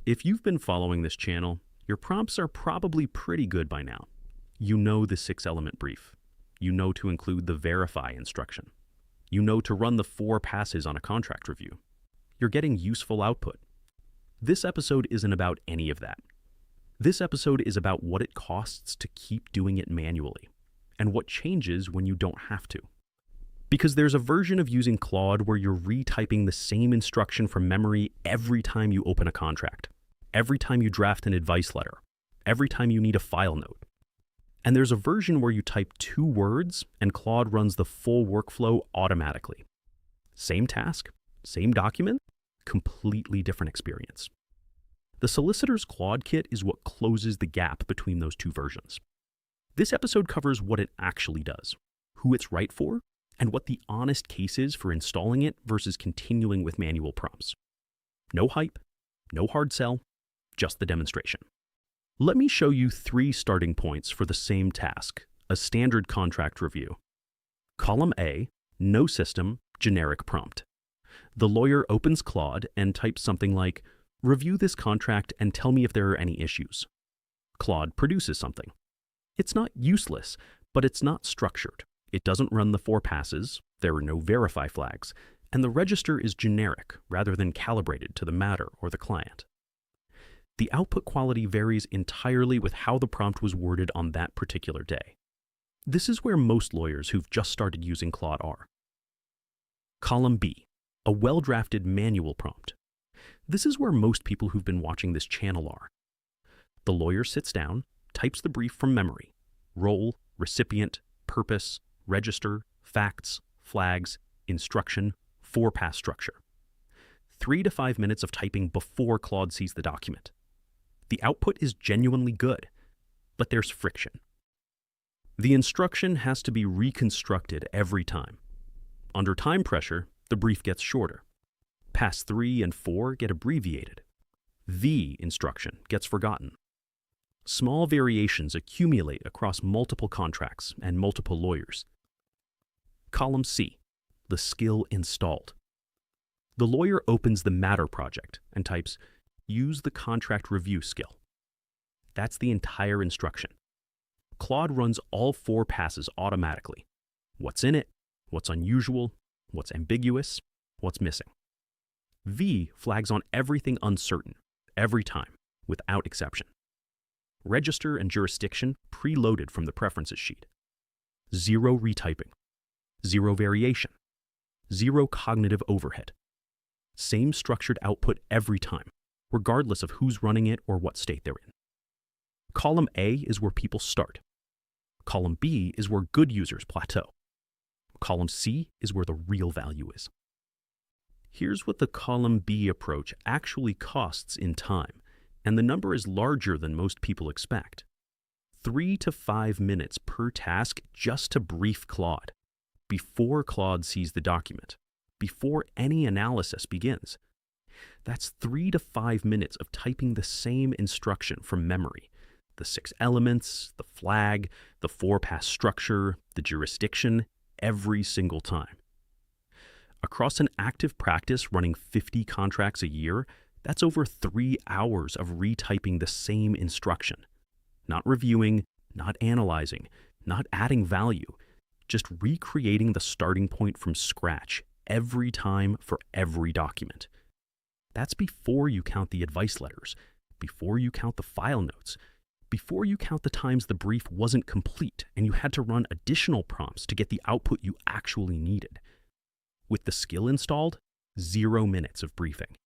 If you've been following this channel, your prompts are probably pretty good by now. You know the 6-element brief. You know to include the verify instruction. You know to run the 4 passes on a contract review. You're getting useful output. This episode isn't about any of that. This episode is about what it costs to keep doing it manually, and what changes when you don't have to. Because there's a version of using Claude where you're retyping the same instruction from memory every time you open a contract, every time you draft an advice letter, every time you need a file note. And there's a version where you type 2 words and Claude runs the full workflow automatically. Same task, same document, completely different experience. The Solicitor's Claude Kit is what closes the gap between those 2 versions. This episode covers what it actually does, who it's right for, and what the honest case is for installing it versus continuing with manual prompts. No hype, no hard sell, just the demonstration. Let me show you 3 starting points for the same task, a standard contract review. Column A, no system, generic prompt. The lawyer opens Claude and types something like, "Review this contract and tell me if there are any issues." Claude produces something. It's not useless, but it's not structured. It doesn't run the 4 passes, there are no verify flags, and the register is generic rather than calibrated to the matter or the client. The output quality varies entirely with how the prompt was worded on that particular day. This is where most lawyers who've just started using Claude are. Column B, a well-drafted manual prompt. This is where most people who've been watching this channel are. The lawyer sits down, types the brief from memory, role, recipient, purpose, register, facts, flags, instruction, 4-pass structure. 3 to 5 minutes of typing before Claude sees the document. The output is genuinely good, but there's friction. The instruction has to be reconstructed every time. Under time pressure, the brief gets shorter. Pass 3 and 4 get abbreviated. The instruction gets forgotten. Small variations accumulate across multiple contracts and multiple lawyers. Column C, the skill installed. The lawyer opens the Matter project and types, "Use the contract review skill." That's the entire instruction. Claude runs all 4 passes automatically. What's in it, what's unusual, what's ambiguous, what's missing. V flags on everything uncertain, every time, without exception. Register and jurisdiction preloaded from the preferences sheet. 0 retyping. 0 variation. 0 cognitive overhead. Same structured output every time, regardless of who's running it or what state they're in. Column A is where people start. Column B is where good users plateau. Column C is where the real value is. Here's what the column B approach actually costs in time, and the number is larger than most people expect. 3 to 5 minutes per task just to brief Claude, before Claude sees the document, before any analysis begins. That's 3 to 5 minutes of typing the same instruction from memory. The 6 elements, the flag, the 4-pass structure, the jurisdiction, every single time. Across an active practice running 50 contracts a year, that's over 3 hours of retyping the same instruction. Not reviewing, not analyzing, not adding value, just recreating the starting point from scratch every time for every document. That's before you count the advice letters, before you count the file notes, before you count the times the brief wasn't complete and you had to run additional prompts to get the output you actually needed. With the skill installed, 0 minutes of briefing.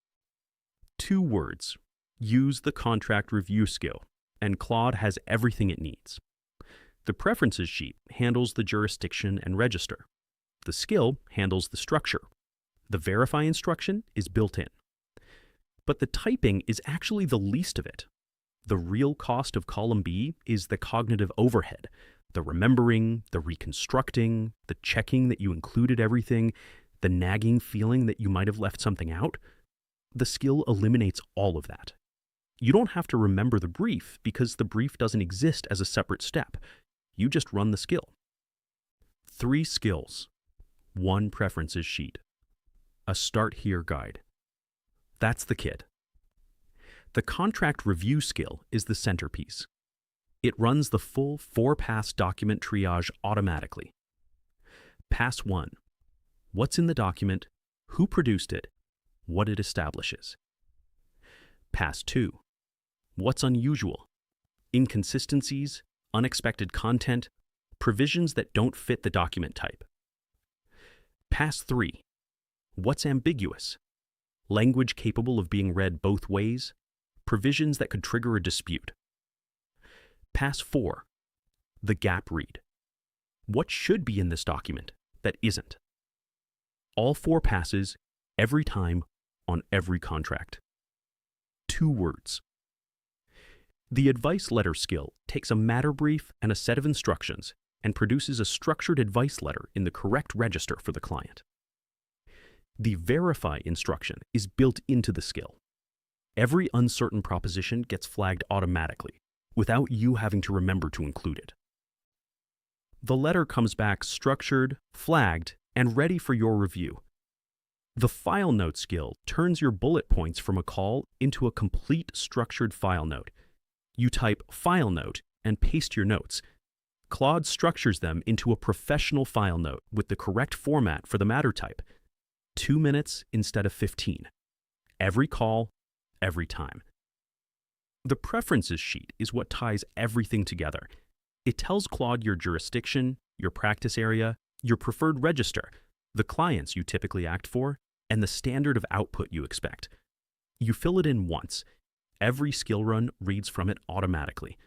2 words, use the contract review skill, and Claude has everything it needs. The preferences sheet handles the jurisdiction and register. The skill handles the structure. The verify instruction is built in. But the typing is actually the least of it. The real cost of column B is the cognitive overhead, the remembering, the reconstructing, the checking that you included everything, the nagging feeling that you might have left something out. The skill eliminates all of that. You don't have to remember the brief because the brief doesn't exist as a separate step. You just run the skill. 3 skills, 1 preferences sheet, a start here guide. That's the kit. The contract review skill is the centerpiece. It runs the full 4-pass document triage automatically. Pass 1. What's in the document, who produced it, what it establishes. Pass 2. What's unusual, inconsistencies, unexpected content, provisions that don't fit the document type. Pass 3. What's ambiguous, language capable of being read both ways, provisions that could trigger a dispute. Pass 4. The gap read. What should be in this document that isn't? All 4 passes, every time, on every contract. 2 words. The advice letter skill takes a matter brief and a set of instructions and produces a structured advice letter in the correct register for the client. The verify instruction is built into the skill. Every uncertain proposition gets flagged automatically, without you having to remember to include it. The letter comes back structured, flagged, and ready for your review. The file note skill turns your bullet points from a call into a complete structured file note. You type file note and paste your notes. Claude structures them into a professional file note with the correct format for the matter type. 2 minutes instead of 15. Every call, every time. The preferences sheet is what ties everything together. It tells Claude your jurisdiction, your practice area, your preferred register, the clients you typically act for, and the standard of output you expect. You fill it in once. Every skill run reads from it automatically.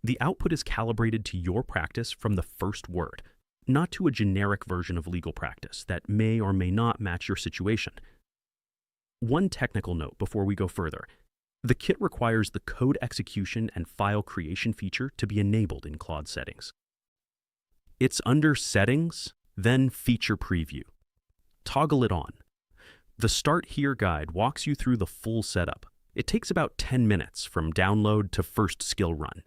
The output is calibrated to your practice from the first word, not to a generic version of legal practice that may or may not match your situation. One technical note before we go further. The kit requires the code execution and file creation feature to be enabled in Claude settings. It's under Settings, then Feature Preview. Toggle it on. The Start Here guide walks you through the full setup. It takes about 10 minutes from download to first skill run.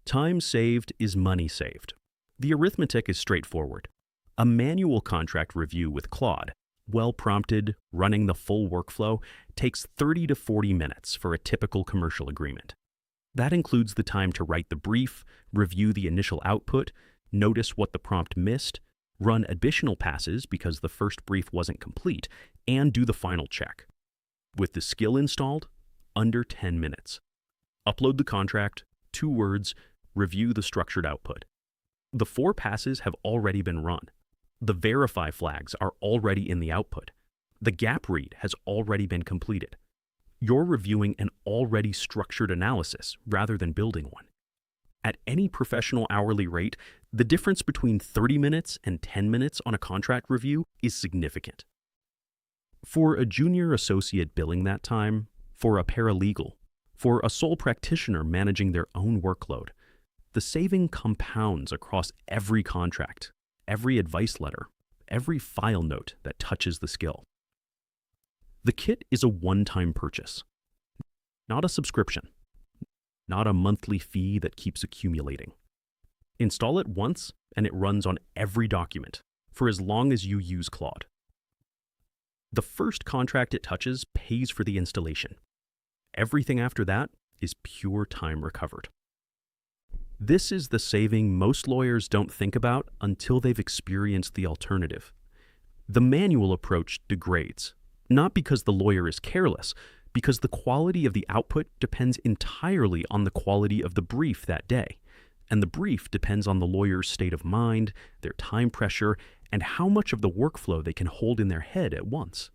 Time saved is money saved. The arithmetic is straightforward. A manual contract review with Claude, well prompted, running the full workflow, takes 30 to 40 minutes for a typical commercial agreement. That includes the time to write the brief, review the initial output, notice what the prompt missed, run additional passes because the first brief wasn't complete, and do the final check. With the skill installed, under 10 minutes. Upload the contract, 2 words, review the structured output. The 4 passes have already been run. The verify flags are already in the output. The gap read has already been completed. You're reviewing an already structured analysis rather than building one. At any professional hourly rate, the difference between 30 minutes and 10 minutes on a contract review is significant. For a junior associate billing that time, for a paralegal, for a sole practitioner managing their own workload, the saving compounds across every contract, every advice letter, every file note that touches the skill. The kit is a one-time purchase, not a subscription, not a monthly fee that keeps accumulating. Install it once and it runs on every document for as long as you use Claude. The first contract it touches pays for the installation. Everything after that is pure time recovered. This is the saving most lawyers don't think about until they've experienced the alternative. The manual approach degrades, not because the lawyer is careless, because the quality of the output depends entirely on the quality of the brief that day, and the brief depends on the lawyer's state of mind, their time pressure, and how much of the workflow they can hold in their head at once.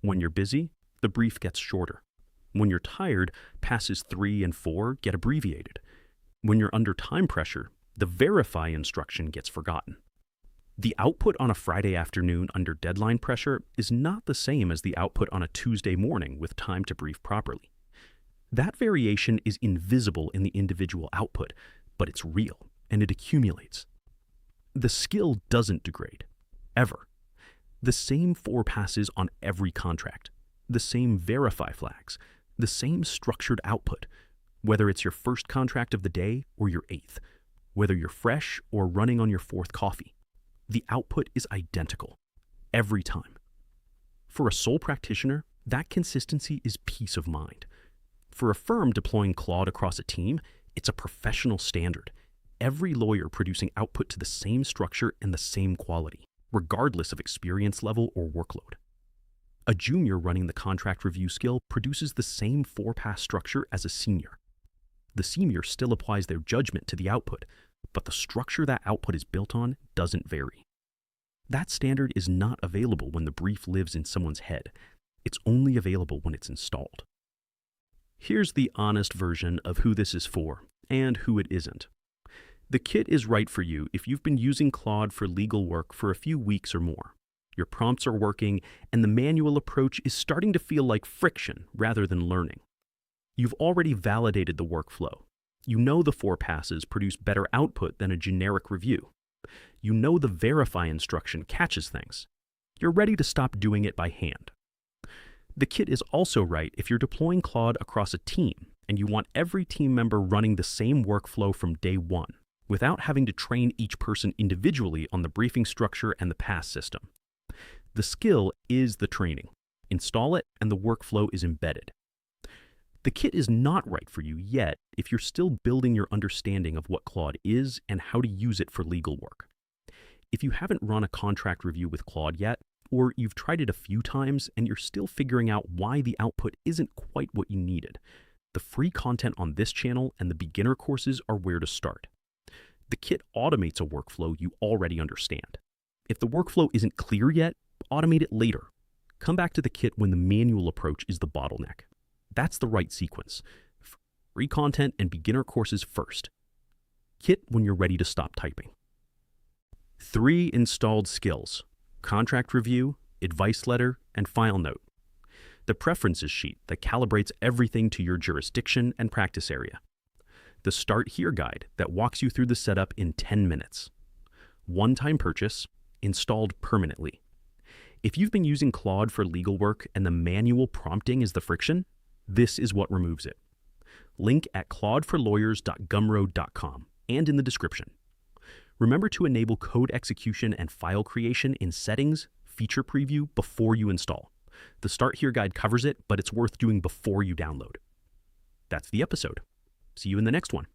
When you're busy, the brief gets shorter. When you're tired, passes 3 and 4 get abbreviated. When you're under time pressure, the verify instruction gets forgotten. The output on a Friday afternoon under deadline pressure is not the same as the output on a Tuesday morning with time to brief properly. That variation is invisible in the individual output, but it's real, and it accumulates. The skill doesn't degrade, ever. The same 4 passes on every contract, the same verify flags, the same structured output, whether it's your first contract of the day or your 8th, whether you're fresh or running on your 4th coffee. The output is identical, every time. For a sole practitioner, that consistency is peace of mind. For a firm deploying Claude across a team, it's a professional standard. Every lawyer producing output to the same structure and the same quality, regardless of experience level or workload. A junior running the contract review skill produces the same 4-pass structure as a senior. The senior still applies their judgment to the output, but the structure that output is built on doesn't vary. That standard is not available when the brief lives in someone's head. It's only available when it's installed. Here's the honest version of who this is for and who it isn't. The kit is right for you if you've been using Claude for legal work for a few weeks or more. Your prompts are working, and the manual approach is starting to feel like friction rather than learning. You've already validated the workflow. You know the 4 passes produce better output than a generic review. You know the verify instruction catches things. You're ready to stop doing it by hand. The kit is also right if you're deploying Claude across a team and you want every team member running the same workflow from day one, without having to train each person individually on the briefing structure and the pass system. The skill is the training. Install it and the workflow is embedded. The kit is not right for you yet if you're still building your understanding of what Claude is and how to use it for legal work. If you haven't run a contract review with Claude yet, or you've tried it a few times and you're still figuring out why the output isn't quite what you needed, the free content on this channel and the beginner courses are where to start. The kit automates a workflow you already understand. If the workflow isn't clear yet, automate it later. Come back to the kit when the manual approach is the bottleneck. That's the right sequence. Free content and beginner courses first. Kit when you're ready to stop typing. 3 installed skills: contract review, advice letter, and file note. The preferences sheet that calibrates everything to your jurisdiction and practice area. The Start Here guide that walks you through the setup in 10 minutes. One-time purchase, installed permanently. If you've been using Claude for legal work and the manual prompting is the friction, this is what removes it. Link at claudeforlawyers.gumroad.com and in the description. Remember to enable code execution and file creation in Settings, Feature Preview before you install. The Start Here guide covers it, but it's worth doing before you download. That's the episode. See you in the next one.